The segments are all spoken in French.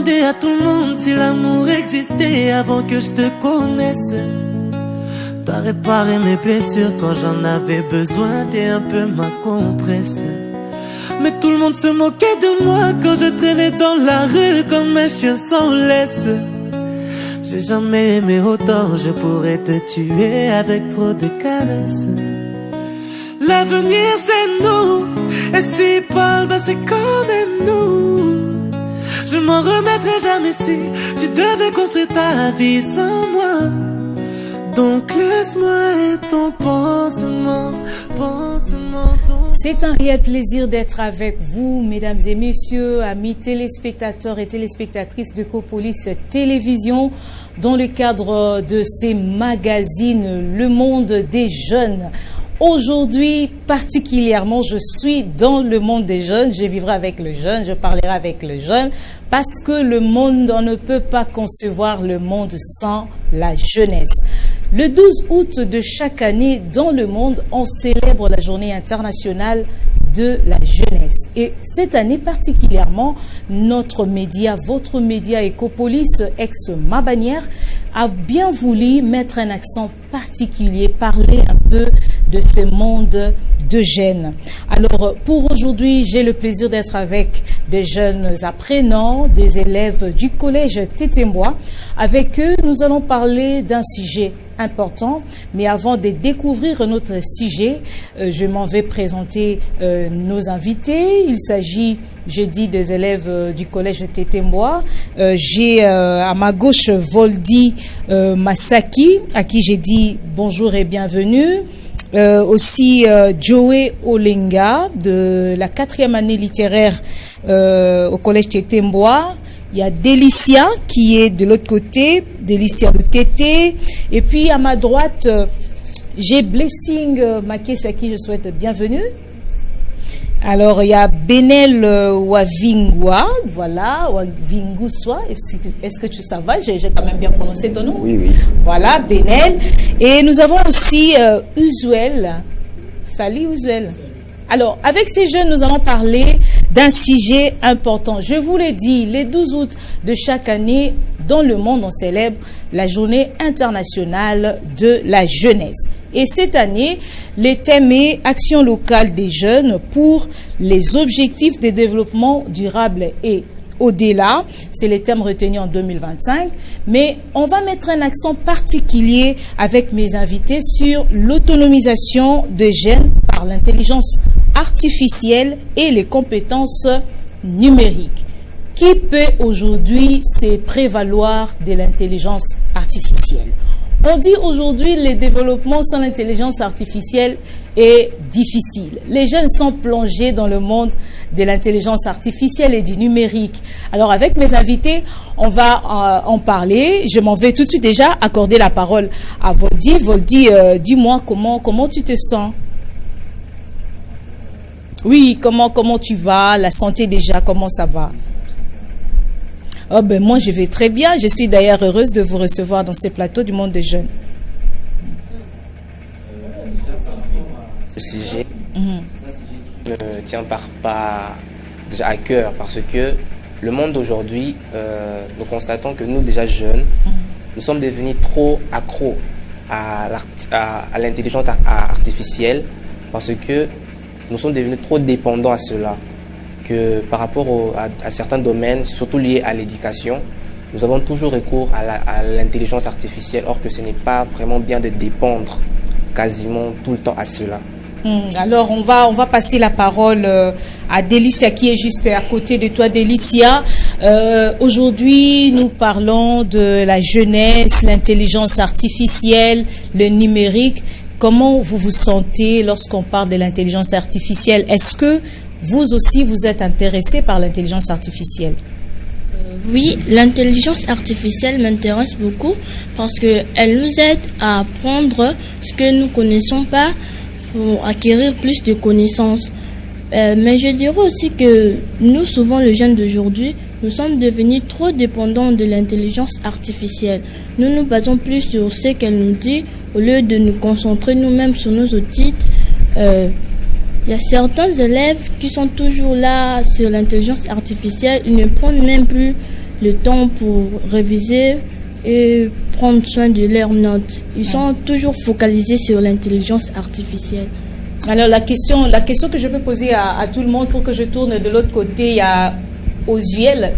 demandé à tout le monde si l'amour existait avant que je te connaisse. T'as réparé mes blessures quand j'en avais besoin, t'es un peu ma compresse. Mais tout le monde se moquait de moi quand je traînais dans la rue comme un chien sans laisse. J'ai jamais aimé autant, je pourrais te tuer avec trop de caresses. L'avenir c'est nous, et si Paul, ben c'est quand même nous. Je m'en remettrai jamais si tu devais construire ta vie sans moi. Donc laisse-moi être ton pansement, C'est un réel plaisir d'être avec vous, mesdames et messieurs, amis téléspectateurs et téléspectatrices de Copolis Télévision, dans le cadre de ces magazines Le Monde des Jeunes. Aujourd'hui, particulièrement, je suis dans le monde des jeunes. Je vivrai avec le jeune, je parlerai avec le jeune, parce que le monde, on ne peut pas concevoir le monde sans la jeunesse. Le 12 août de chaque année, dans le monde, on célèbre la journée internationale de la jeunesse. Et cette année particulièrement, notre média, votre média Ecopolis, ex-Mabanière, a bien voulu mettre un accent particulier, parler un peu de ce monde de jeunes. Alors, pour aujourd'hui, j'ai le plaisir d'être avec des jeunes apprenants, des élèves du collège Tétémbois. Avec eux, nous allons parler d'un sujet important, mais avant de découvrir notre sujet, je m'en vais présenter nos invités. Il s'agit, je dis, des élèves du collège Tétémbois. J'ai à ma gauche Voldi Masaki, à qui j'ai dit bonjour et bienvenue. Aussi Joey Olenga de la 4e année littéraire au collège Tétémbois. Il y a Délicia qui est de l'autre côté, Délicia le Tété. Et puis à ma droite, j'ai Blessing Makes, à qui je souhaite bienvenue. Alors il y a Benel Wavingwa, voilà, Wavinguswa. Est-ce que tu ça va? J'ai quand même bien prononcé ton nom? Oui, oui. Voilà, Benel. Et nous avons aussi Usuel. Salut Usuel. Alors, avec ces jeunes, nous allons parler d'un sujet important. Je vous l'ai dit, les 12 août de chaque année, dans le monde, on célèbre la journée internationale de la jeunesse. Et cette année, le thème est Action locale des jeunes pour les objectifs de développement durable et au-delà. C'est le thème retenu en 2025. Mais on va mettre un accent particulier avec mes invités sur l'autonomisation des jeunes par l'intelligence artificielle et les compétences numériques. Qui peut aujourd'hui se prévaloir de l'intelligence artificielle? On dit aujourd'hui le développement sans l'intelligence artificielle est difficile. Les jeunes sont plongés dans le monde de l'intelligence artificielle et du numérique. Alors avec mes invités, on va en parler. Je m'en vais tout de suite déjà accorder la parole à Voldi. Voldi, dis-moi comment tu te sens? Oui, comment tu vas? La santé déjà, comment ça va? Oh ben moi je vais très bien. Je suis d'ailleurs heureuse de vous recevoir dans ces plateaux du monde des jeunes. Ce sujet me tient pas déjà à cœur parce que le monde d'aujourd'hui, nous constatons que nous déjà jeunes, nous sommes devenus trop accros à l'intelligence artificielle parce que nous sommes devenus trop dépendants à cela. Que par rapport à certains domaines, surtout liés à l'éducation, nous avons toujours recours à l'intelligence artificielle, or que ce n'est pas vraiment bien de dépendre quasiment tout le temps à cela. Alors, on va passer la parole à Délicia qui est juste à côté de toi, Délicia. Aujourd'hui, nous parlons de la jeunesse, l'intelligence artificielle, le numérique. Comment vous vous sentez lorsqu'on parle de l'intelligence artificielle? Est-ce que vous aussi, vous êtes intéressé par l'intelligence artificielle? Oui, l'intelligence artificielle m'intéresse beaucoup parce qu'elle nous aide à apprendre ce que nous ne connaissons pas pour acquérir plus de connaissances. Mais je dirais aussi que nous, souvent les jeunes d'aujourd'hui, nous sommes devenus trop dépendants de l'intelligence artificielle. Nous nous basons plus sur ce qu'elle nous dit au lieu de nous concentrer nous-mêmes sur nos outils. Il y a certains élèves qui sont toujours là sur l'intelligence artificielle. Ils ne prennent même plus le temps pour réviser et prendre soin de leurs notes. Ils sont toujours focalisés sur l'intelligence artificielle. Alors la question que je peux poser à tout le monde pour que je tourne de l'autre côté, il y a Usuel,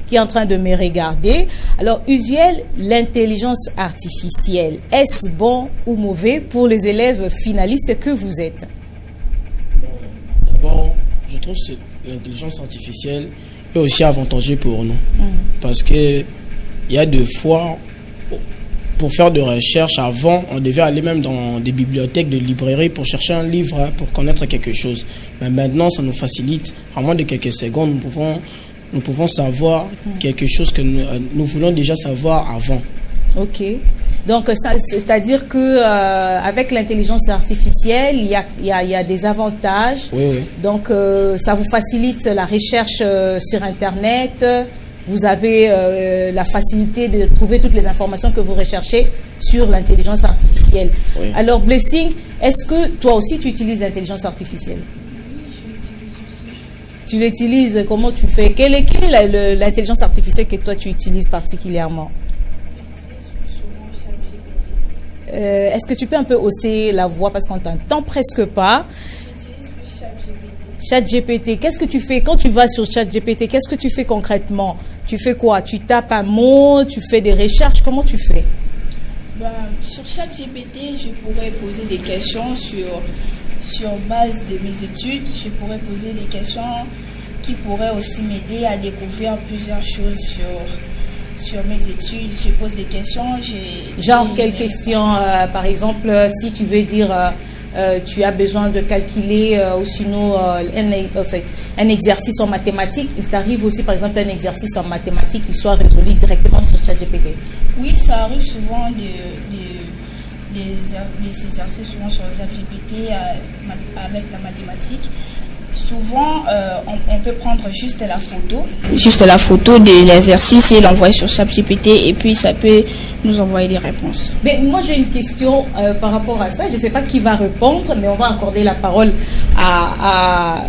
qui est en train de me regarder. Alors Usuel, l'intelligence artificielle, est-ce bon ou mauvais pour les élèves finalistes que vous êtes? D'abord, je trouve que l'intelligence artificielle est aussi avantageuse pour nous. Parce que il y a des fois, pour faire de recherche, avant, on devait aller même dans des bibliothèques, des librairies pour chercher un livre, pour connaître quelque chose. Mais maintenant, ça nous facilite. En moins de quelques secondes, nous pouvons savoir quelque chose que nous voulons déjà savoir avant. Ok. Donc, c'est-à-dire que avec l'intelligence artificielle, il y a des avantages. Oui, oui. Donc, ça vous facilite la recherche sur Internet. Vous avez la facilité de trouver toutes les informations que vous recherchez sur l'intelligence artificielle. Oui. Alors, Blessing, est-ce que toi aussi tu utilises l'intelligence artificielle? Tu l'utilises, comment tu fais? Quelle est l'intelligence artificielle que toi tu utilises particulièrement? Est-ce que tu peux un peu hausser la voix parce qu'on t'entend presque pas? ChatGPT, qu'est-ce que tu fais quand tu vas sur ChatGPT? Qu'est-ce que tu fais concrètement? Tu fais quoi? Tu tapes un mot, tu fais des recherches, comment tu fais? Sur ChatGPT, je pourrais poser des questions sur base de mes études. Je pourrais poser des questions qui pourraient aussi m'aider à découvrir plusieurs choses sur mes études. Je pose des questions. Genre, quelles questions? Par exemple, si tu veux dire... tu as besoin de calculer ou sinon un exercice en mathématiques, il t'arrive aussi par exemple un exercice en mathématiques qui soit résolu directement sur ChatGPT? Oui, ça arrive souvent des exercices souvent sur ChatGPT avec la mathématique. Souvent, on peut prendre juste la photo de l'exercice et l'envoyer sur ChatGPT et puis ça peut nous envoyer des réponses. Mais moi, j'ai une question par rapport à ça. Je ne sais pas qui va répondre, mais on va accorder la parole à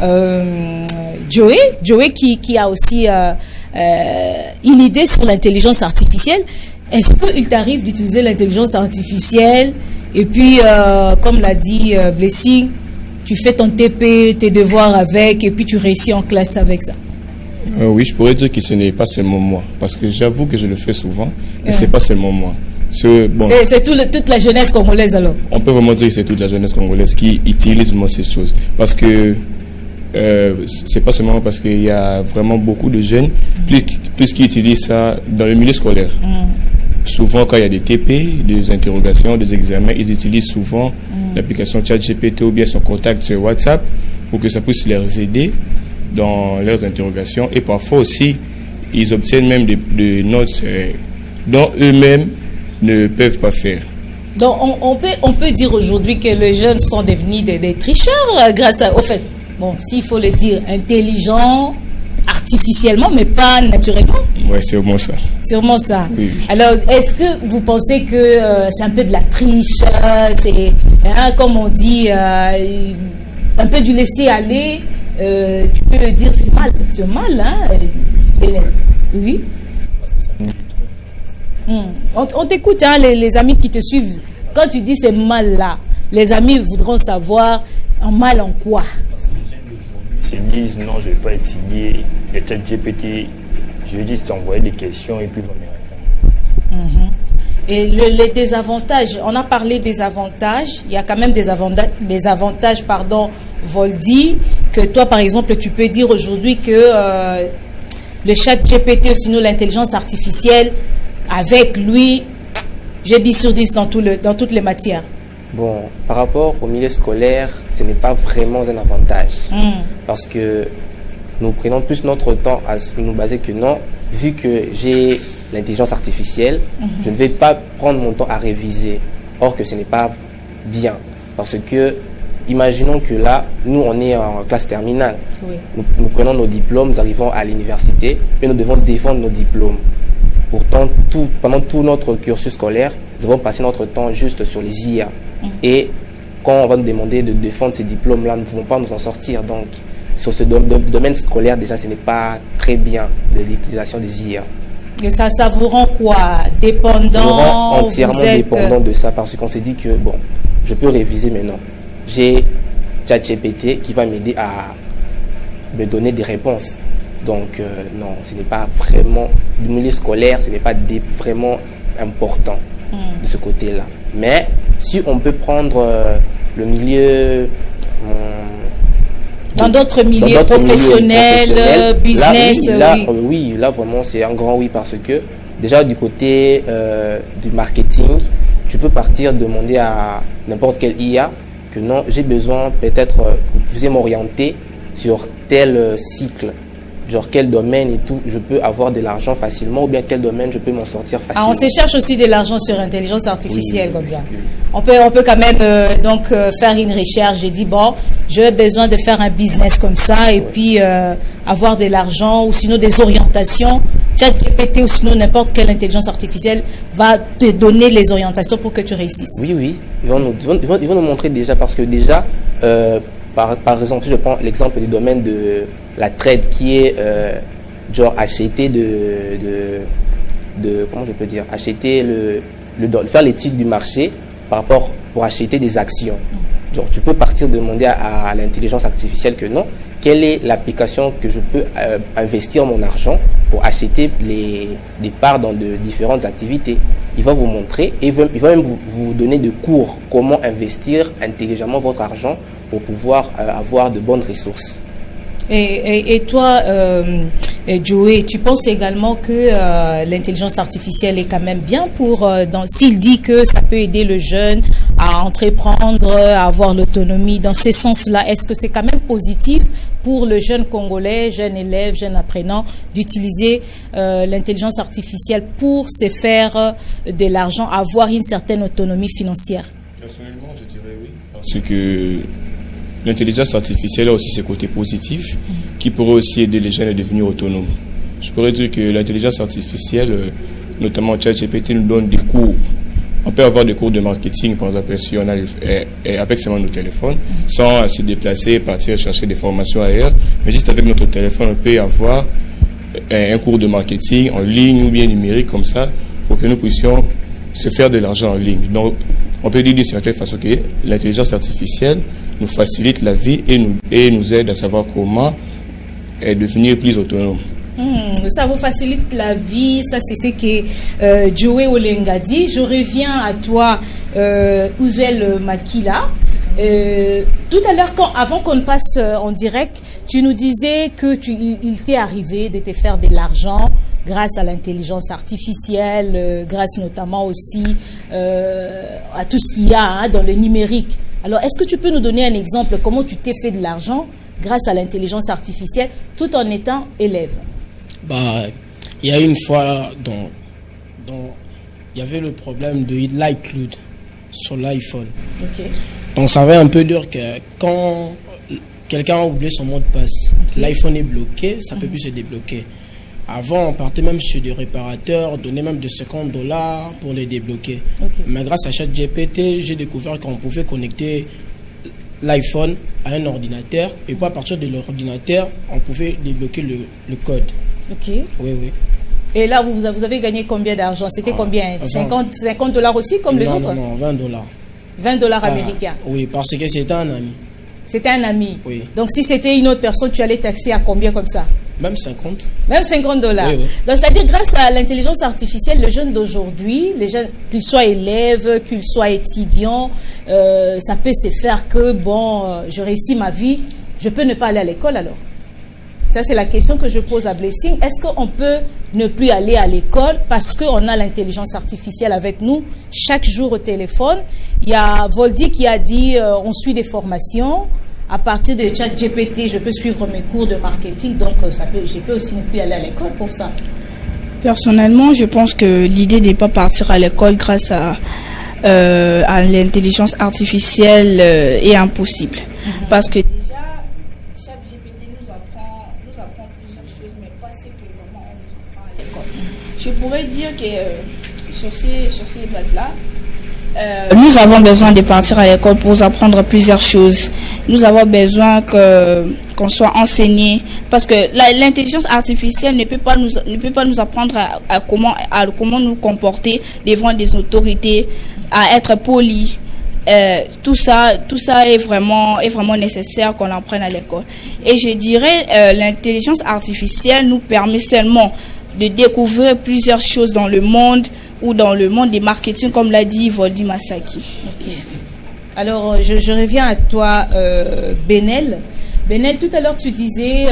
Joey. Joey qui a aussi une idée sur l'intelligence artificielle. Est-ce qu'il t'arrive d'utiliser l'intelligence artificielle et puis, comme l'a dit Blessing, tu fais ton TP, tes devoirs avec, et puis tu réussis en classe avec ça? Oui, je pourrais dire que ce n'est pas seulement moi. Parce que j'avoue que je le fais souvent, mais ce n'est pas seulement moi. C'est toute la jeunesse congolaise alors? On peut vraiment dire que c'est toute la jeunesse congolaise qui utilise moi ces choses. Parce que c'est pas seulement parce qu'il y a vraiment beaucoup de jeunes plus qui utilisent ça dans le milieu scolaire. Souvent, quand il y a des TP, des interrogations, des examens, ils utilisent souvent l'application ChatGPT ou bien son contact sur WhatsApp pour que ça puisse les aider dans leurs interrogations. Et parfois aussi, ils obtiennent même des notes dont eux-mêmes ne peuvent pas faire. Donc, on peut dire aujourd'hui que les jeunes sont devenus des tricheurs grâce à... Au fait, bon, s'il faut le dire, intelligents, artificiellement, mais pas naturellement. Oui, c'est sûrement ça. Sûrement ça. Oui. Alors, est-ce que vous pensez que c'est un peu de la triche, c'est, comme on dit, un peu du laisser aller, tu peux le dire, c'est mal, hein? Oui. On t'écoute, hein, les amis qui te suivent. Quand tu dis c'est mal là, les amis voudront savoir en mal en quoi? Ils disent non, je ne vais pas étudier le ChatGPT, je vais juste envoyer des questions et puis il va me répondre. Et les désavantages, on a parlé des avantages, il y a quand même des avantages, Voldy, que toi par exemple tu peux dire aujourd'hui que le ChatGPT ou sinon l'intelligence artificielle, avec lui, j'ai 10 sur 10 dans toutes les matières. Bon, par rapport au milieu scolaire, ce n'est pas vraiment un avantage. Parce que nous prenons plus notre temps à nous baser que non. Vu que j'ai l'intelligence artificielle, je ne vais pas prendre mon temps à réviser. Or que ce n'est pas bien. Parce que, imaginons que là, nous, on est en classe terminale. Oui. Nous prenons nos diplômes, nous arrivons à l'université et nous devons défendre nos diplômes. Pourtant, pendant tout notre cursus scolaire, nous avons passé notre temps juste sur les IA. Et quand on va nous demander de défendre ces diplômes-là, nous ne pouvons pas nous en sortir. Donc, sur ce domaine scolaire, déjà, ce n'est pas très bien de l'utilisation des IA. Et ça vous rend quoi? Dépendant? Ça me rend entièrement dépendant de ça, parce qu'on s'est dit que, bon, je peux réviser, mais non. J'ai ChatGPT qui va m'aider à me donner des réponses. Donc, non, ce n'est pas vraiment, le milieu scolaire, ce n'est pas vraiment important de ce côté-là. Mais si on peut prendre le milieu... dans d'autres milieux professionnels, business, oui, là vraiment c'est un grand oui, parce que déjà du côté du marketing, tu peux partir demander à n'importe quel IA que non, j'ai besoin peut-être, vous pouvez m'orienter sur tel cycle, genre quel domaine et tout, je peux avoir de l'argent facilement, ou bien quel domaine je peux m'en sortir facilement. On se cherche aussi de l'argent sur intelligence artificielle, oui, comme ça. Oui. On peut quand même faire une recherche. J'ai dit, bon, j'ai besoin de faire un business comme ça et puis avoir de l'argent ou sinon des orientations. ChatGPT ou sinon n'importe quelle intelligence artificielle va te donner les orientations pour que tu réussisses. Oui, oui. Ils vont nous montrer déjà, parce que déjà, par exemple, si je prends l'exemple du domaine de la trade qui est genre acheter comment je peux dire, acheter faire l'étude du marché par rapport pour acheter des actions. Genre, tu peux partir demander à l'intelligence artificielle que non, quelle est l'application que je peux investir mon argent pour acheter des parts dans de différentes activités. Il va vous montrer et il va même vous donner des cours comment investir intelligemment votre argent pour pouvoir avoir de bonnes ressources. Et toi, Joey, tu penses également que l'intelligence artificielle est quand même bien s'il dit que ça peut aider le jeune à entreprendre, à avoir l'autonomie, dans ces sens-là, est-ce que c'est quand même positif pour le jeune Congolais, jeune élève, jeune apprenant, d'utiliser l'intelligence artificielle pour se faire de l'argent, avoir une certaine autonomie financière? Personnellement, je dirais oui. Parce que l'intelligence artificielle a aussi ses côtés positifs qui pourraient aussi aider les jeunes à devenir autonomes. Je pourrais dire que l'intelligence artificielle, notamment ChatGPT, nous donne des cours. On peut avoir des cours de marketing, par exemple, si on a avec seulement nos téléphones, sans se déplacer, partir chercher des formations ailleurs. Mais juste avec notre téléphone, on peut avoir un cours de marketing en ligne ou bien numérique comme ça, pour que nous puissions se faire de l'argent en ligne. Donc, on peut dire d'une certaine façon que l'intelligence artificielle nous facilite la vie et nous aide à savoir comment devenir plus autonome. Ça vous facilite la vie, ça c'est ce que Joey Olenga dit. Je reviens à toi, Uzuel Makila. Tout à l'heure, avant qu'on passe en direct, tu nous disais il t'est arrivé de te faire de l'argent grâce à l'intelligence artificielle, grâce notamment aussi à tout ce qu'il y a dans le numérique. Alors, est-ce que tu peux nous donner un exemple comment tu t'es fait de l'argent grâce à l'intelligence artificielle tout en étant élève? Il y a une fois, il y avait le problème de l'iCloud sur l'iPhone. Okay. Donc, ça avait un peu dur que quand quelqu'un a oublié son mot de passe, l'iPhone est bloqué, ça ne peut plus se débloquer. Avant, on partait même chez des réparateurs, donnait même de $50 pour les débloquer. Okay. Mais grâce à ChatGPT, j'ai découvert qu'on pouvait connecter l'iPhone à un ordinateur et puis à partir de l'ordinateur, on pouvait débloquer le code. Ok. Oui, oui. Et là, vous avez gagné combien d'argent? C'était combien? $50 aussi, comme les autres? Non, $20. $20 américains? Oui, parce que c'était un ami. C'était un ami? Oui. Donc, si c'était une autre personne, tu allais taxer à combien comme ça? Même 50. Même $50. Oui, oui. Donc, c'est-à-dire, grâce à l'intelligence artificielle, les jeunes d'aujourd'hui, qu'ils soient élèves, qu'ils soient étudiants, ça peut se faire que, je réussis ma vie, je peux ne pas aller à l'école alors? Ça, c'est la question que je pose à Blessing. Est-ce qu'on peut ne plus aller à l'école parce qu'on a l'intelligence artificielle avec nous chaque jour au téléphone? Il y a Voldy qui a dit on suit des formations. À partir de ChatGPT, je peux suivre mes cours de marketing. Donc, je peux aussi ne plus aller à l'école pour ça. Personnellement, je pense que l'idée n'est pas partir à l'école grâce à l'intelligence artificielle est impossible. Parce que je pourrais dire que sur ces bases-là, nous avons besoin de partir à l'école pour apprendre plusieurs choses. nous avons besoin qu'on soit enseigné, parce que l'intelligence artificielle ne peut pas nous apprendre à comment nous comporter devant des autorités, à être poli. Tout ça est vraiment nécessaire qu'on apprenne à l'école. Et je dirais l'intelligence artificielle nous permet seulement de découvrir plusieurs choses dans le monde ou dans le monde des marketing, comme l'a dit Voldy Masaki. Okay. Alors, je reviens à toi, Benel. Benel, tout à l'heure, tu disais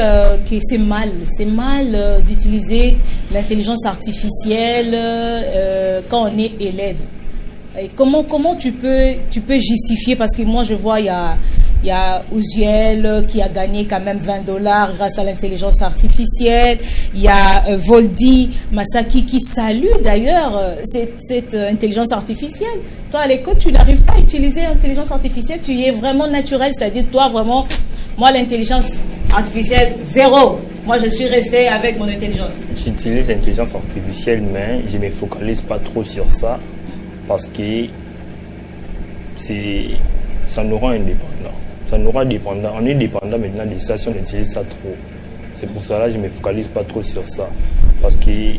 que c'est mal d'utiliser l'intelligence artificielle quand on est élève. Et comment tu peux justifier, parce que moi je vois il y a Uziel qui a gagné quand même $20 grâce à l'intelligence artificielle. Il y a Voldy Masaki qui salue d'ailleurs cette intelligence artificielle. Toi à l'école tu n'arrives pas à utiliser l'intelligence artificielle, tu y es vraiment naturel, c'est-à-dire toi vraiment, moi l'intelligence artificielle zéro. Moi je suis resté avec mon intelligence. J'utilise l'intelligence artificielle mais je ne me focalise pas trop sur ça. Parce que ça nous rend indépendants. Ça nous rend dépendants. On est dépendant maintenant de ça si on utilise ça trop. C'est pour ça que je ne me focalise pas trop sur ça. Parce qu'il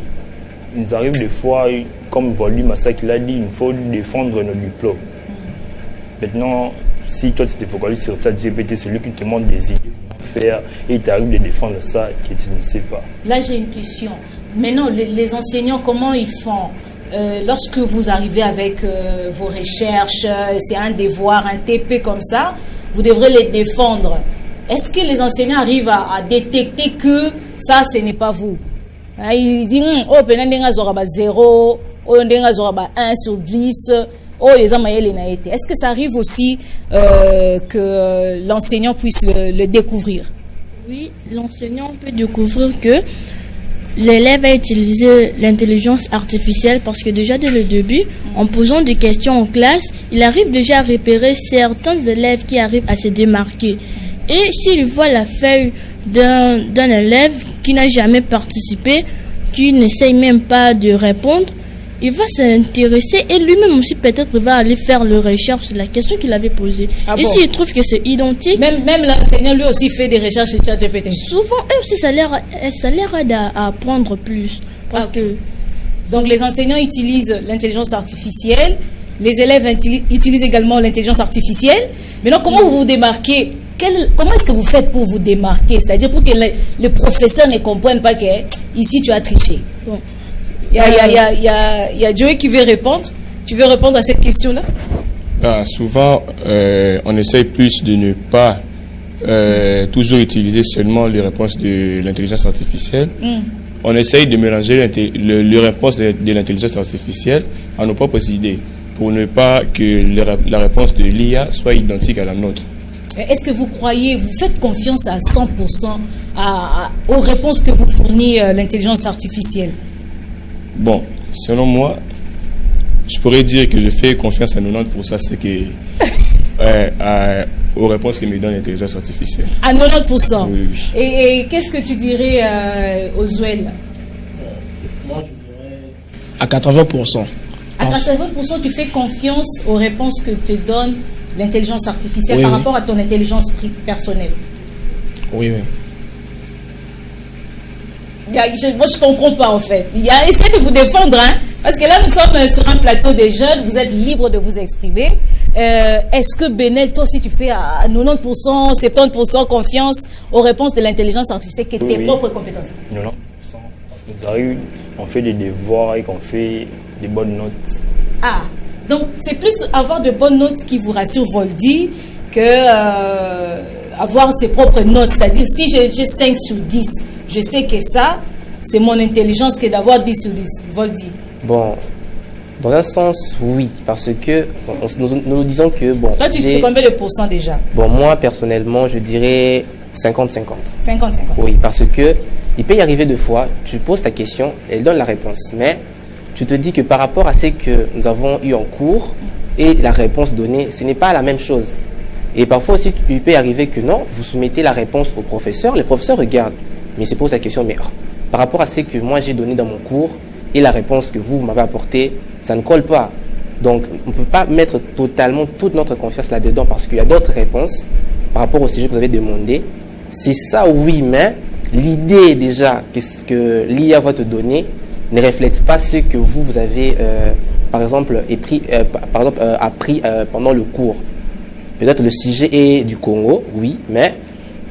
nous arrive des fois, comme Voldy Masaki l'a dit, il faut défendre nos diplômes. Maintenant, si toi tu te focalises sur ChatGPT, celui qui te montre des idées comment faire, et il t'arrive de défendre ça que tu ne sais pas. Là j'ai une question. Maintenant, les enseignants, comment ils font? Lorsque vous arrivez avec vos recherches, c'est un devoir, un TP comme ça, vous devrez les défendre. Est-ce que les enseignants arrivent à détecter que ça, ce n'est pas vous? Ils disent, oh, peut-être 0, oh, 1 sur 10, oh, est-ce que ça arrive aussi que l'enseignant puisse le découvrir? Oui, l'enseignant peut découvrir que l'élève a utilisé l'intelligence artificielle parce que déjà dès le début, en posant des questions en classe, il arrive déjà à repérer certains élèves qui arrivent à se démarquer. Et s'il voit la feuille d'un élève qui n'a jamais participé, qui n'essaye même pas de répondre, il va s'intéresser et lui-même aussi peut-être va aller faire le recherche sur la question qu'il avait posée. Ah et bon? s'il trouve que c'est identique... Même l'enseignant lui aussi fait des recherches sur ChatGPT. Souvent, eux aussi, ça leur aide à apprendre plus. Parce que... Donc les enseignants utilisent l'intelligence artificielle, les élèves utilisent également l'intelligence artificielle. Maintenant, comment vous vous démarquez? Comment est-ce que vous faites pour vous démarquer? C'est-à-dire pour que le professeur ne comprenne pas que ici tu as triché. Bon. Il y a Joey qui veut répondre. Tu veux répondre à cette question-là? Souvent, on essaye plus de ne pas toujours utiliser seulement les réponses de l'intelligence artificielle. On essaye de mélanger les réponses de l'intelligence artificielle à nos propres idées pour ne pas que la réponse de l'IA soit identique à la nôtre. Est-ce que vous croyez, vous faites confiance à 100% aux réponses que vous fournit l'intelligence artificielle? Bon, selon moi, je pourrais dire que je fais confiance à 90%, c'est que aux réponses que me donne l'intelligence artificielle. À 90%? Oui, oui. Et qu'est-ce que tu dirais aux Uziel? Moi, je dirais à 80%. À 80%, tu fais confiance aux réponses que te donne l'intelligence artificielle par rapport à ton intelligence personnelle? Oui, oui. Moi, je ne comprends pas en fait. Essayez de vous défendre, hein, parce que là, nous sommes sur un plateau des jeunes, vous êtes libre de vous exprimer. Est-ce que Benel, toi aussi, tu fais à 90%, 70% confiance aux réponses de l'intelligence artificielle que tes propres compétences? 90%. Parce que nous arrive, on fait des devoirs et qu'on fait des bonnes notes. Ah, donc c'est plus avoir de bonnes notes qui vous rassure, Voldy, que avoir ses propres notes. C'est-à-dire, si j'ai 5 sur 10, je sais que ça, c'est mon intelligence que d'avoir 10 sur 10. Voldy. Bon, dans un sens, oui, parce que nous disons que... Bon, toi, tu sais combien de pourcents déjà? Bon, moi, personnellement, je dirais 50-50. 50-50. Oui, parce que il peut y arriver deux fois, tu poses ta question, elle donne la réponse, mais tu te dis que par rapport à ce que nous avons eu en cours et la réponse donnée, ce n'est pas la même chose. Et parfois aussi, il peut y arriver que non, vous soumettez la réponse au professeur, le professeur regarde, mais il se pose la question, mais par rapport à ce que moi j'ai donné dans mon cours et la réponse que vous m'avez apportée, ça ne colle pas. Donc, on ne peut pas mettre totalement toute notre confiance là-dedans parce qu'il y a d'autres réponses par rapport au sujet que vous avez demandé, c'est ça, oui, mais l'idée déjà que l'IA va te donner ne reflète pas ce que vous avez, par exemple, appris pendant le cours. Peut-être le sujet est du Congo, oui, mais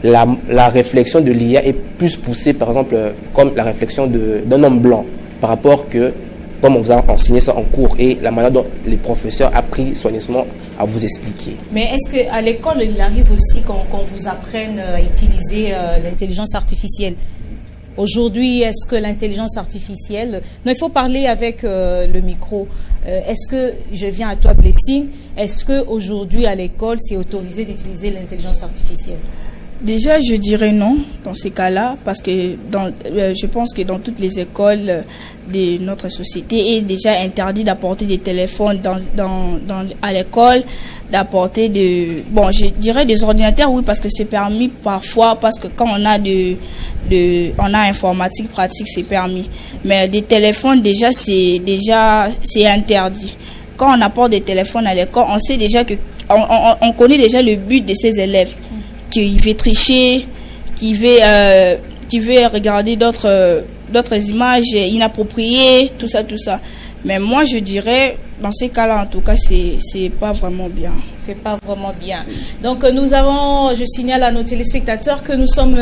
la réflexion de l'IA est plus poussée, par exemple, comme la réflexion d'un homme blanc, par rapport que, comme on vous a enseigné ça en cours, et la manière dont les professeurs ont pris soigneusement à vous expliquer. Mais est-ce qu'à l'école, il arrive aussi qu'on vous apprenne à utiliser l'intelligence artificielle? Aujourd'hui, est-ce que l'intelligence artificielle... Non, il faut parler avec le micro. Est-ce que, je viens à toi, Blessing, est-ce qu'aujourd'hui, à l'école, c'est autorisé d'utiliser l'intelligence artificielle? Déjà, je dirais non dans ces cas-là, parce que je pense que dans toutes les écoles de notre société, il est déjà interdit d'apporter des téléphones à l'école, d'apporter je dirais des ordinateurs, oui, parce que c'est permis parfois, parce que quand on a on a informatique pratique, c'est permis. Mais des téléphones, déjà, c'est interdit. Quand on apporte des téléphones à l'école, on sait déjà on connaît déjà le but de ces élèves. Qui veut tricher, qui veut regarder d'autres images inappropriées, tout ça. Mais moi, je dirais, dans ces cas-là, en tout cas, c'est pas vraiment bien. C'est pas vraiment bien. Donc, je signale à nos téléspectateurs que nous sommes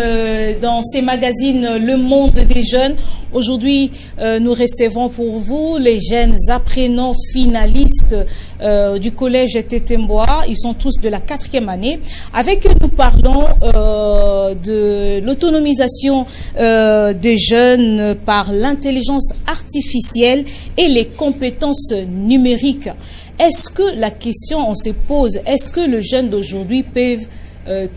dans ces magazines Le Monde des Jeunes. Aujourd'hui, nous recevons pour vous les jeunes apprenants finalistes du collège Tétémboa. Ils sont tous de la 4e année. Avec eux, nous parlons de l'autonomisation des jeunes par l'intelligence artificielle et les compétences numériques. Est-ce que la question, on se pose, est-ce que les jeunes d'aujourd'hui peuvent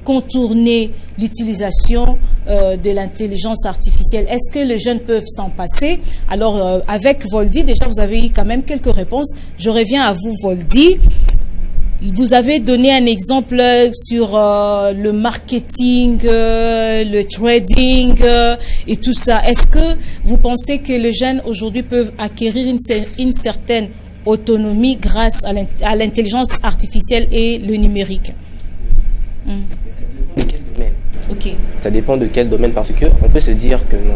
contourner l'utilisation de l'intelligence artificielle? Est-ce que les jeunes peuvent s'en passer? Alors, avec Voldy, déjà, vous avez eu quand même quelques réponses. Je reviens à vous, Voldy. Vous avez donné un exemple sur le marketing, le trading et tout ça. Est-ce que vous pensez que les jeunes aujourd'hui peuvent acquérir une certaine autonomie grâce à l'intelligence artificielle et le numérique? De quel domaine? Ok. Ça dépend de quel domaine, parce qu'on peut se dire que non,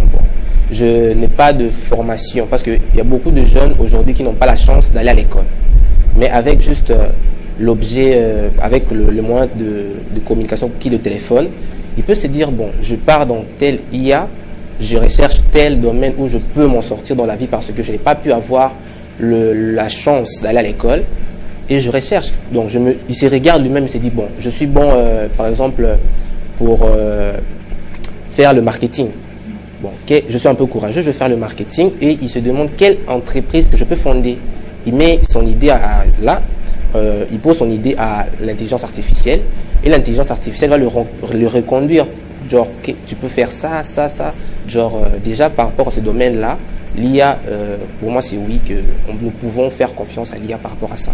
je n'ai pas de formation, parce qu'il y a beaucoup de jeunes aujourd'hui qui n'ont pas la chance d'aller à l'école. Mais avec juste l'objet, avec le moyen de communication qui est le téléphone, il peut se dire, bon, je pars dans tel IA, je recherche tel domaine où je peux m'en sortir dans la vie parce que je n'ai pas pu avoir la chance d'aller à l'école, et je recherche. Donc il se regarde lui-même, il se dit, bon, je suis bon par exemple pour faire le marketing. Bon, okay, je suis un peu courageux, je vais faire le marketing, et il se demande quelle entreprise que je peux fonder. Il met son idée il pose son idée à l'intelligence artificielle, et l'intelligence artificielle va le reconduire. Genre, okay, tu peux faire ça. Genre, déjà par rapport à ce domaine-là, l'IA, pour moi, c'est oui que nous pouvons faire confiance à l'IA par rapport à ça.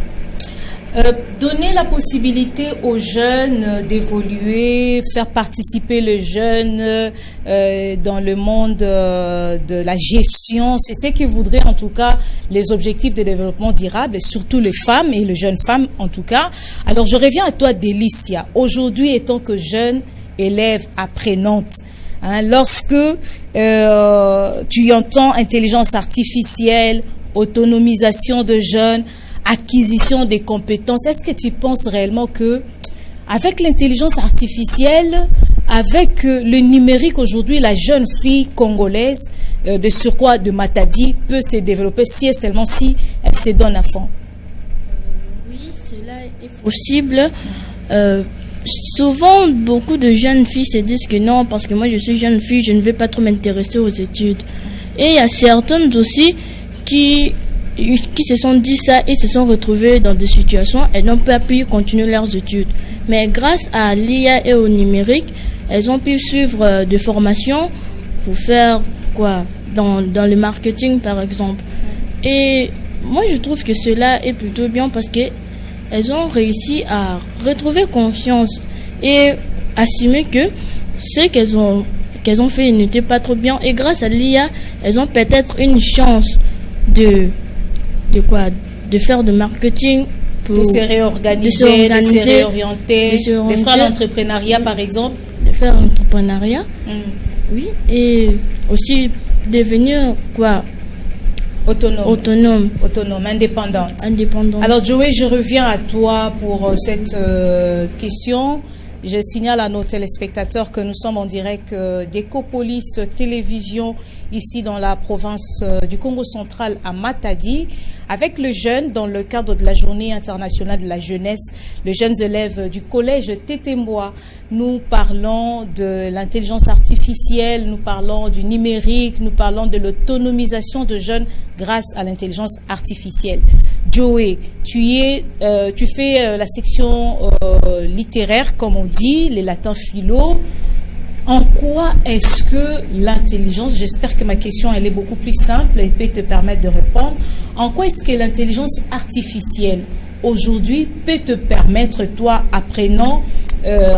Donner la possibilité aux jeunes d'évoluer, faire participer les jeunes dans le monde de la gestion, c'est ce que voudraient en tout cas les objectifs de développement durable, et surtout les femmes et les jeunes femmes en tout cas. Alors je reviens à toi, Délicia. Aujourd'hui, étant que jeune élève apprenante, lorsque tu entends intelligence artificielle, autonomisation de jeunes, acquisition des compétences, est-ce que tu penses réellement que avec l'intelligence artificielle, avec le numérique aujourd'hui, la jeune fille congolaise de surcroît de Matadi peut se développer si et seulement si elle se donne à fond? Oui, cela est possible. Souvent, beaucoup de jeunes filles se disent que non, parce que moi je suis jeune fille, je ne vais pas trop m'intéresser aux études. Et il y a certaines aussi qui se sont dit ça et se sont retrouvées dans des situations et n'ont pas pu continuer leurs études. Mais grâce à l'IA et au numérique, elles ont pu suivre des formations pour faire quoi dans le marketing par exemple. Et moi je trouve que cela est plutôt bien parce que elles ont réussi à retrouver confiance et assumer que ce qu'elles ont fait n'était pas trop bien. Et grâce à l'IA, elles ont peut-être une chance de faire de marketing de se réorganiser, de se réorienter, de faire l'entrepreneuriat par exemple. De faire l'entrepreneuriat, oui, et aussi devenir quoi? Autonome, indépendante. Alors Joey, je reviens à toi pour cette question. Je signale à nos téléspectateurs que nous sommes en direct d'Ecopolis Télévision ici dans la province du Congo central à Matadi avec le jeune dans le cadre de la journée internationale de la jeunesse, les jeunes élèves du collège Tétémbois. Nous parlons de l'intelligence artificielle, nous parlons du numérique, nous parlons de l'autonomisation de jeunes grâce à l'intelligence artificielle. Joey, tu fais la section littéraire, comme on dit, les latins philo. En quoi est-ce que l'intelligence, j'espère que ma question elle est beaucoup plus simple et peut te permettre de répondre, en quoi est-ce que l'intelligence artificielle aujourd'hui peut te permettre, toi, apprenant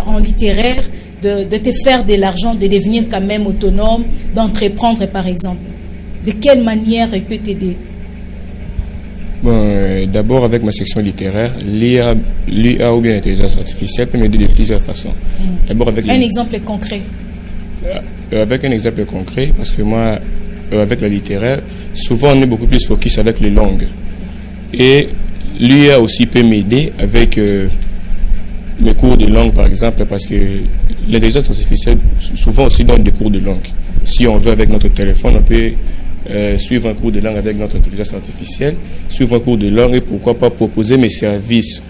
en littéraire, de te faire de l'argent, de devenir quand même autonome, d'entreprendre par exemple? De quelle manière elle peut t'aider? Bon, d'abord, avec ma section littéraire, l'IA ou bien l'intelligence artificielle peut m'aider de plusieurs façons. D'abord avec un exemple concret. Avec un exemple concret, parce que moi, avec la littéraire, souvent on est beaucoup plus focus avec les langues. Et l'IA aussi peut m'aider avec mes cours de langue, par exemple, parce que l'intelligence artificielle souvent aussi donne des cours de langue. Si on veut avec notre téléphone, on peut suivre un cours de langue avec notre intelligence artificielle, suivre un cours de langue et pourquoi pas proposer mes services,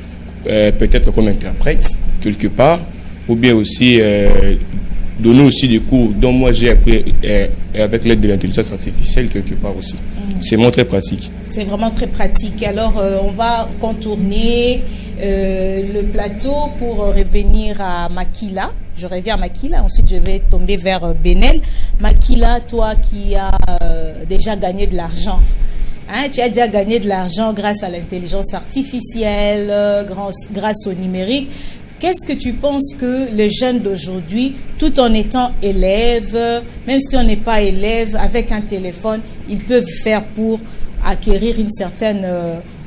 peut-être comme interprète, quelque part, ou bien aussi donner aussi des cours dont moi j'ai appris avec l'aide de l'intelligence artificielle, quelque part aussi. C'est vraiment très pratique. C'est vraiment très pratique. Alors, on va contourner le plateau pour revenir à Makila. Je reviens à Makila, ensuite je vais tomber vers Benel. Makila, toi qui as déjà gagné de l'argent, tu as déjà gagné de l'argent grâce à l'intelligence artificielle, grâce au numérique. Qu'est-ce que tu penses que les jeunes d'aujourd'hui, tout en étant élèves, même si on n'est pas élève, avec un téléphone, ils peuvent faire pour acquérir une certaine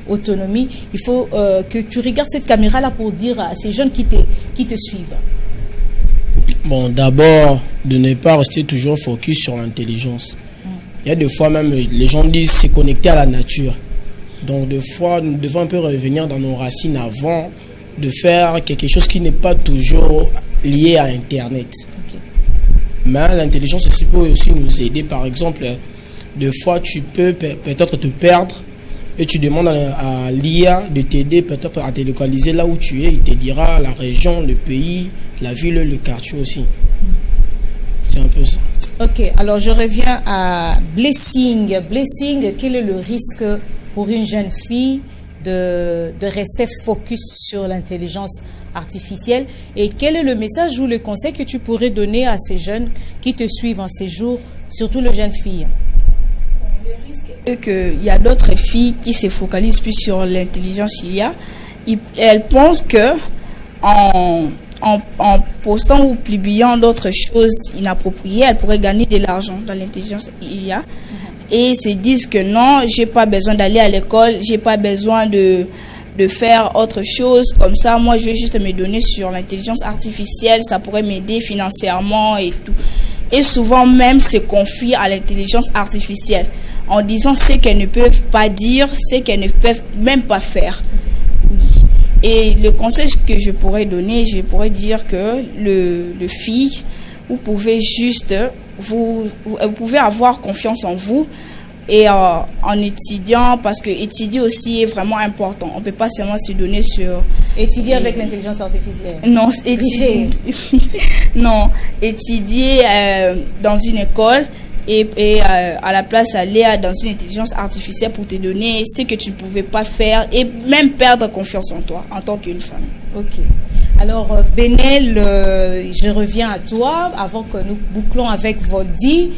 autonomie? Il faut que tu regardes cette caméra-là pour dire à ces jeunes qui te suivent. Bon, d'abord, de ne pas rester toujours focus sur l'intelligence. Il y a des fois même, les gens disent c'est connecté à la nature. Donc, des fois, nous devons un peu revenir dans nos racines avant de faire quelque chose qui n'est pas toujours lié à Internet. Mais l'intelligence aussi peut aussi nous aider. Par exemple, des fois, tu peux peut-être te perdre et tu demandes à l'IA de t'aider peut-être à te localiser là où tu es. Il te dira la région, le pays, la ville, le quartier aussi. C'est un peu ça. Ok, alors je reviens à Blessing. Blessing, quel est le risque pour une jeune fille de rester focus sur l'intelligence artificielle? Et quel est le message ou le conseil que tu pourrais donner à ces jeunes qui te suivent en ces jours, surtout les jeunes filles? Le risque est qu'il y a d'autres filles qui se focalisent plus sur l'intelligence IA. Elles pensent que en postant ou publiant d'autres choses inappropriées, elles pourraient gagner de l'argent dans l'intelligence IA. Et se disent que non, j'ai pas besoin d'aller à l'école, j'ai pas besoin de faire autre chose. Comme ça, moi, je vais juste me donner sur l'intelligence artificielle, ça pourrait m'aider financièrement et tout. Et souvent même se confient à l'intelligence artificielle en disant ce qu'elles ne peuvent pas dire, ce qu'elles ne peuvent même pas faire. Et le conseil que je pourrais donner, je pourrais dire que le fille, vous pouvez juste, vous pouvez avoir confiance en vous et en étudiant, parce que étudier aussi est vraiment important. On ne peut pas seulement se donner sur... Étudier avec l'intelligence artificielle? Non, étudier, non, étudier dans une école et à la place aller dans une intelligence artificielle pour te donner ce que tu ne pouvais pas faire et même perdre confiance en toi en tant qu'une femme. Ok. Alors, Benel, je reviens à toi avant que nous bouclons avec Voldy.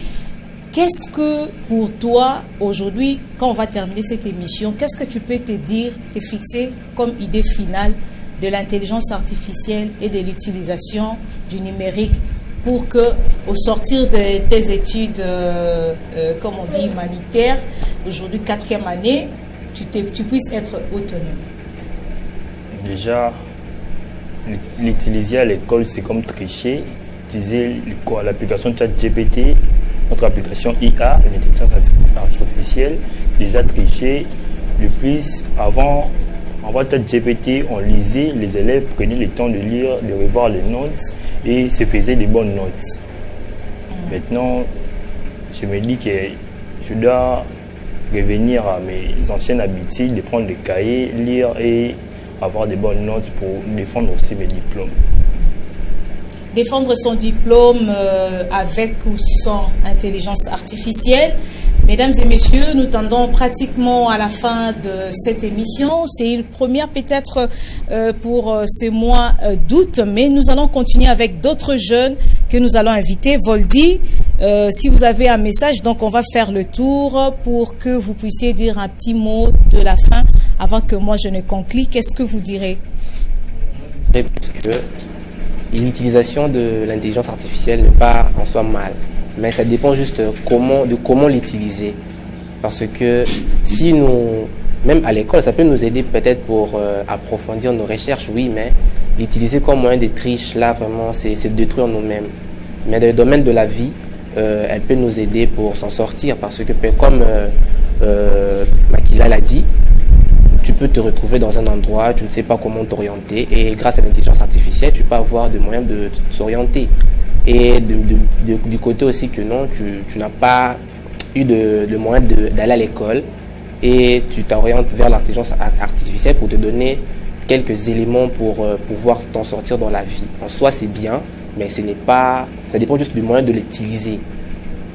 Qu'est-ce que pour toi, aujourd'hui, quand on va terminer cette émission, qu'est-ce que tu peux te dire, te fixer comme idée finale de l'intelligence artificielle et de l'utilisation du numérique pour que, au sortir de tes études, comme on dit, humanitaires, aujourd'hui 4e année, tu puisses être autonome? déjà, l'utiliser à l'école, c'est comme tricher. Utiliser l'application ChatGPT, notre application IA, l'intelligence artificielle, déjà tricher. Le plus, avant ChatGPT, on lisait, les élèves prenaient le temps de lire, de revoir les notes et se faisaient des bonnes notes. Maintenant, je me dis que je dois revenir à mes anciennes habitudes, de prendre des cahiers, lire et avoir des bonnes notes pour défendre aussi mes diplômes. Défendre son diplôme avec ou sans intelligence artificielle. Mesdames et messieurs, nous tendons pratiquement à la fin de cette émission. C'est une première peut-être pour ce mois d'août, mais nous allons continuer avec d'autres jeunes que nous allons inviter. Voldy, si vous avez un message, donc on va faire le tour pour que vous puissiez dire un petit mot de la fin avant que moi je ne conclue. Qu'est-ce que vous direz? Parce que l'utilisation de l'intelligence artificielle n'est pas en soi mal, mais ça dépend juste de comment l'utiliser. Parce que si nous, même à l'école, ça peut nous aider peut-être pour approfondir nos recherches, oui, mais l'utiliser comme moyen de triche, là vraiment, c'est détruire nous-mêmes. Mais dans le domaine de la vie, elle peut nous aider pour s'en sortir, parce que comme Makila l'a dit, tu peux te retrouver dans un endroit, tu ne sais pas comment t'orienter, et grâce à l'intelligence artificielle, tu peux avoir des moyens de s'orienter. Et du côté aussi que non, tu n'as pas eu de moyen d'aller à l'école, et tu t'orientes vers l'intelligence artificielle pour te donner quelques éléments pour pouvoir t'en sortir dans la vie. En soi, c'est bien, mais ça dépend juste du moyen de l'utiliser.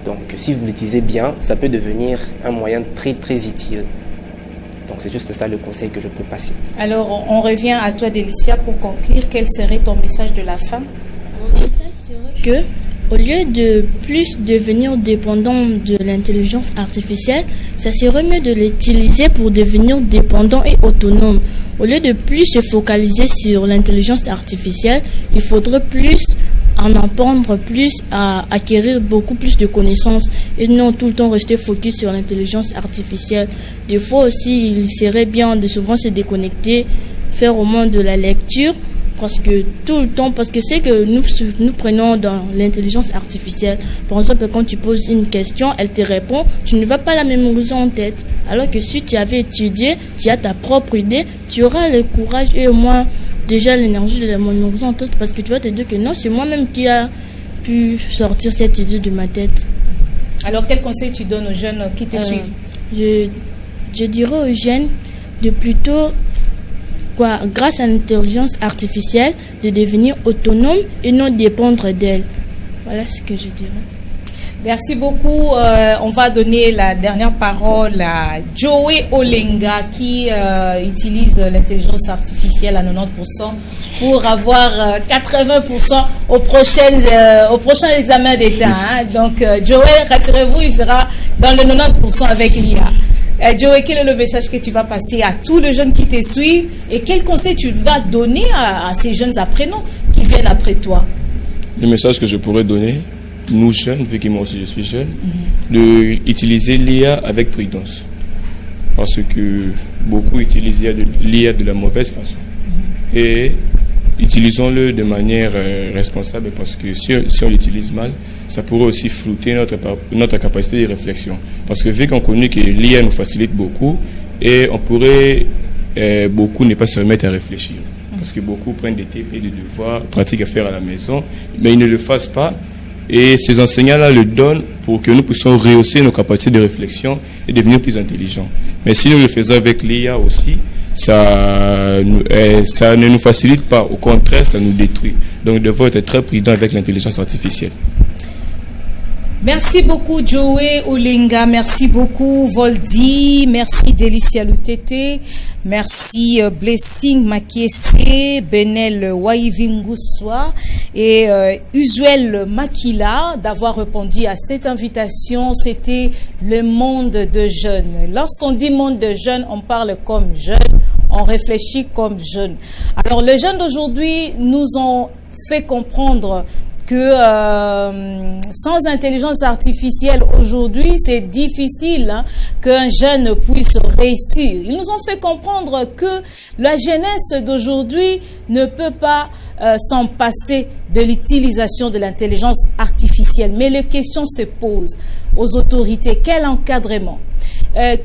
Donc, si vous l'utilisez bien, ça peut devenir un moyen très, très utile. Donc c'est juste ça le conseil que je peux passer. Alors on revient à toi Délicia pour conclure. Quel serait ton message de la fin? Mon message serait que au lieu de plus devenir dépendant de l'intelligence artificielle, ça serait mieux de l'utiliser pour devenir dépendant et autonome. Au lieu de plus se focaliser sur l'intelligence artificielle, il faudrait plus en apprendre plus, à acquérir beaucoup plus de connaissances et non tout le temps rester focus sur l'intelligence artificielle. Des fois aussi, il serait bien de souvent se déconnecter, faire au moins de la lecture, parce que tout le temps, parce que c'est que nous prenons dans l'intelligence artificielle. Par exemple, quand tu poses une question, elle te répond, tu ne vas pas la mémoriser en tête. Alors que si tu avais étudié, tu as ta propre idée, tu auras le courage et au moins déjà l'énergie de la mémoriser en tête, parce que tu vas te dire que non, c'est moi-même qui a pu sortir cette idée de ma tête. Alors, quel conseil tu donnes aux jeunes qui te suivent? Je dirais aux jeunes de plutôt, grâce à l'intelligence artificielle, de devenir autonome et non dépendre d'elle. Voilà ce que je dirais. Merci beaucoup. On va donner la dernière parole à Joey Olenga qui utilise l'intelligence artificielle à 90% pour avoir 80% au prochain examen d'État. Hein. Donc, Joey, rassurez-vous, il sera dans le 90% avec l'IA. Joey, quel est le message que tu vas passer à tous les jeunes qui te suivent et quel conseil tu vas donner à ces jeunes apprenants qui viennent après toi? Le message que je pourrais donner, nous jeunes, vu que moi aussi je suis jeune, d'utiliser l'IA avec prudence. Parce que beaucoup utilisent l'IA de la mauvaise façon. Et utilisons-le de manière responsable, parce que si on l'utilise mal, ça pourrait aussi flouter notre capacité de réflexion. Parce que vu qu'on connaît que l'IA nous facilite beaucoup, et on pourrait beaucoup ne pas se remettre à réfléchir. Parce que beaucoup prennent des TP, des devoirs pratiques à faire à la maison, mais ils ne le fassent pas. Et ces enseignants-là le donnent pour que nous puissions rehausser nos capacités de réflexion et devenir plus intelligents. Mais si nous le faisons avec l'IA aussi, ça ne nous facilite pas. Au contraire, ça nous détruit. Donc, nous devons être très prudents avec l'intelligence artificielle. Merci beaucoup Joey Olenga, merci beaucoup Voldy, merci Délicia Lutete, merci Blessing Makiese, Benel Waivinguswa et Usuel Makila d'avoir répondu à cette invitation. C'était le monde de jeunes. Lorsqu'on dit monde de jeunes, on parle comme jeunes, on réfléchit comme jeunes. Alors les jeunes d'aujourd'hui nous ont fait comprendre que sans intelligence artificielle aujourd'hui, c'est difficile qu'un jeune puisse réussir. Ils nous ont fait comprendre que la jeunesse d'aujourd'hui ne peut pas s'en passer de l'utilisation de l'intelligence artificielle. Mais les questions se posent aux autorités. Quel encadrement?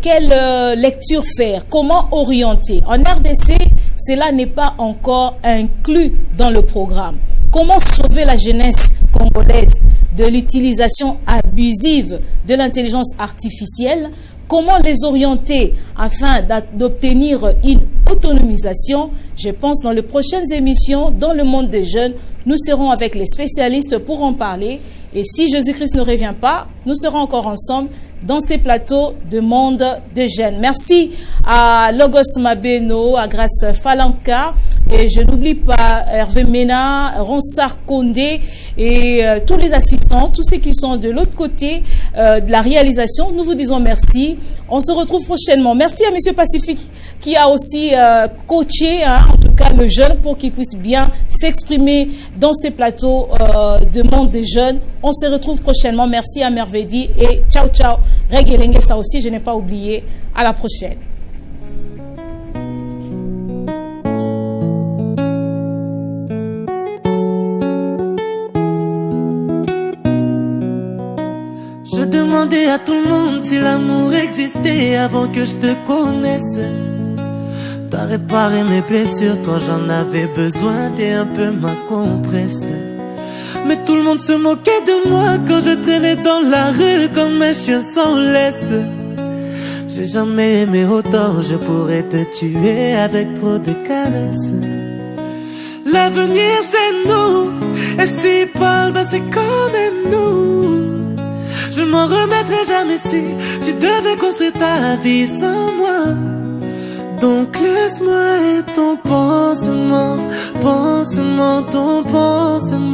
Quelle lecture faire? Comment orienter? En RDC, cela n'est pas encore inclus dans le programme. Comment sauver la jeunesse congolaise de l'utilisation abusive de l'intelligence artificielle? Comment les orienter afin d'obtenir une autonomisation? Je pense dans les prochaines émissions, dans le monde des jeunes, nous serons avec les spécialistes pour en parler. Et si Jésus-Christ ne revient pas, nous serons encore ensemble dans ces plateaux de monde des jeunes. Merci à Logos Mabeno, à Grace Falanka, et je n'oublie pas Hervé Mena, Ronsard Condé et tous les assistants, tous ceux qui sont de l'autre côté de la réalisation. Nous vous disons merci. On se retrouve prochainement. Merci à Monsieur Pacifique qui a aussi coaché, en tout cas le jeune, pour qu'il puisse bien s'exprimer dans ces plateaux de monde des jeunes. On se retrouve prochainement. Merci à Mervedi et ciao ciao. Regelenge, ça aussi, je n'ai pas oublié. À la prochaine. Je demandais à tout le monde si l'amour existait avant que je te connaisse. T'as réparé mes blessures quand j'en avais besoin, t'es un peu ma compresse. Mais tout le monde se moquait de moi quand je traînais dans la rue comme un chien sans laisse. J'ai jamais aimé autant, je pourrais te tuer avec trop de caresses. L'avenir c'est nous, et s'il parle, ben c'est quand même nous. Je m'en remettrai jamais si tu devais construire ta vie sans moi. Donc laisse-moi être ton pansement, pansement, ton pansement.